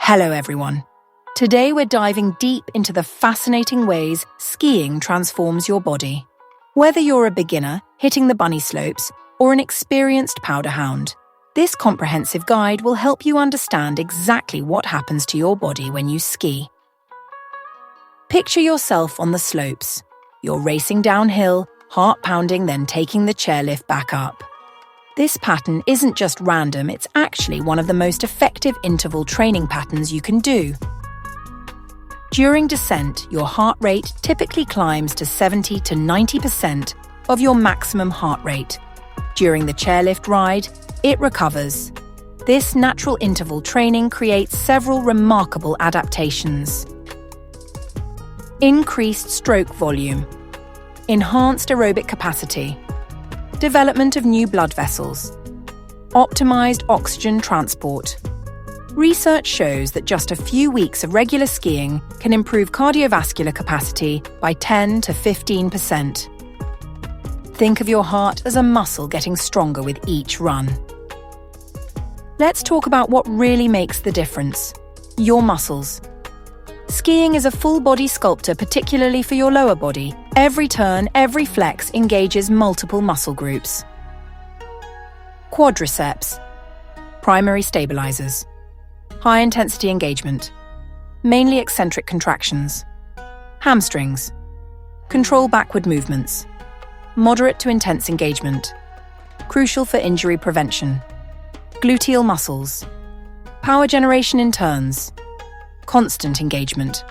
Hello everyone. Today we're diving deep into the fascinating ways skiing transforms your body. Whether you're a beginner hitting the bunny slopes or an experienced powder hound, this comprehensive guide will help you understand exactly what happens to your body when you ski. Picture yourself on the slopes. You're racing downhill, heart pounding, then taking the chairlift back up. This pattern isn't just random, it's actually one of the most effective interval training patterns you can do. During descent, your heart rate typically climbs to 70 to 90% of your maximum heart rate. During the chairlift ride, it recovers. This natural interval training creates several remarkable adaptations. Increased stroke volume, enhanced aerobic capacity, development of new blood vessels, optimized oxygen transport. Research shows that just a few weeks of regular skiing can improve cardiovascular capacity by 10 to 15%. Think of your heart as a muscle getting stronger with each run. Let's talk about what really makes the difference: your muscles. Skiing is a full-body sculptor, particularly for your lower body. Every turn, every flex engages multiple muscle groups. Quadriceps, primary stabilizers. High-intensity engagement, mainly eccentric contractions. Hamstrings, control backward movements. Moderate to intense engagement, crucial for injury prevention. Gluteal muscles, power generation in turns. Constant engagement,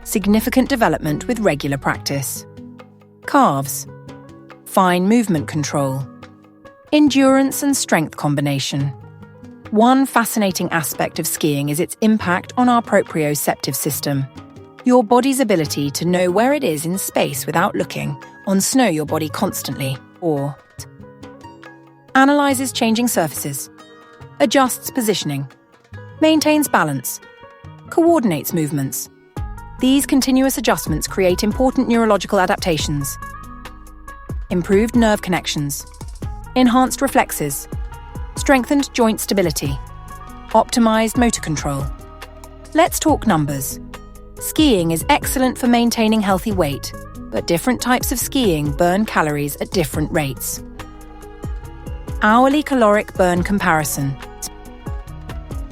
significant development with regular practice. Calves, fine movement control, endurance and strength combination. One fascinating aspect of skiing is its impact on our proprioceptive system. Your body's ability to know where it is in space without looking. On snow, your body constantly, or analyzes changing surfaces, adjusts positioning, maintains balance, coordinates movements. These continuous adjustments create important neurological adaptations. Improved nerve connections, enhanced reflexes, strengthened joint stability, optimized motor control. Let's talk numbers. Skiing is excellent for maintaining healthy weight, but different types of skiing burn calories at different rates. Hourly caloric burn comparison.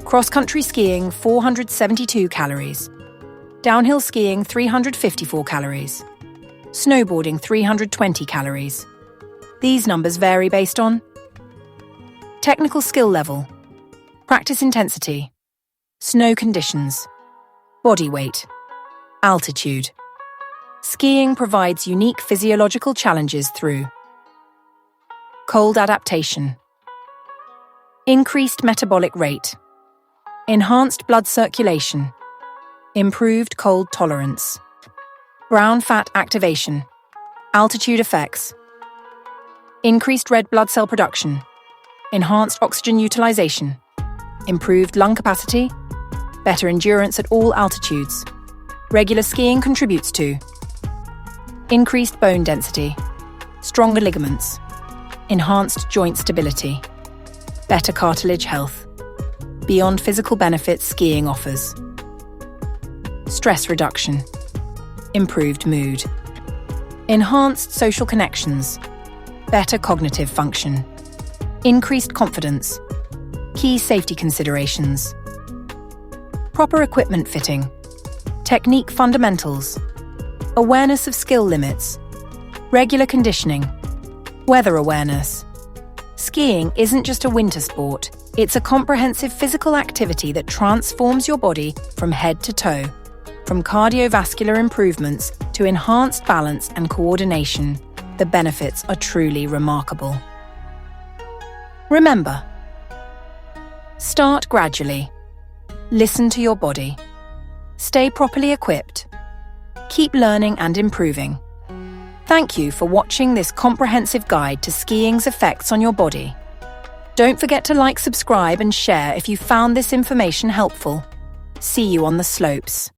Cross-country skiing, 472 calories. Downhill skiing, 354 calories. Snowboarding, 320 calories. These numbers vary based on technical skill level, practice intensity, snow conditions, body weight, altitude. Skiing provides unique physiological challenges through cold adaptation, increased metabolic rate, enhanced blood circulation, improved cold tolerance, brown fat activation, altitude effects, increased red blood cell production, enhanced oxygen utilization, improved lung capacity, better endurance at all altitudes. Regular skiing contributes to increased bone density, stronger ligaments, enhanced joint stability, better cartilage health. Beyond physical benefits, skiing offers stress reduction, improved mood, enhanced social connections, better cognitive function, increased confidence, key safety considerations, proper equipment fitting, technique fundamentals, awareness of skill limits, regular conditioning, weather awareness. Skiing isn't just a winter sport, it's a comprehensive physical activity that transforms your body from head to toe. From cardiovascular improvements to enhanced balance and coordination, the benefits are truly remarkable. Remember, start gradually. Listen to your body. Stay properly equipped. Keep learning and improving. Thank you for watching this comprehensive guide to skiing's effects on your body. Don't forget to like, subscribe, and share if you found this information helpful. See you on the slopes.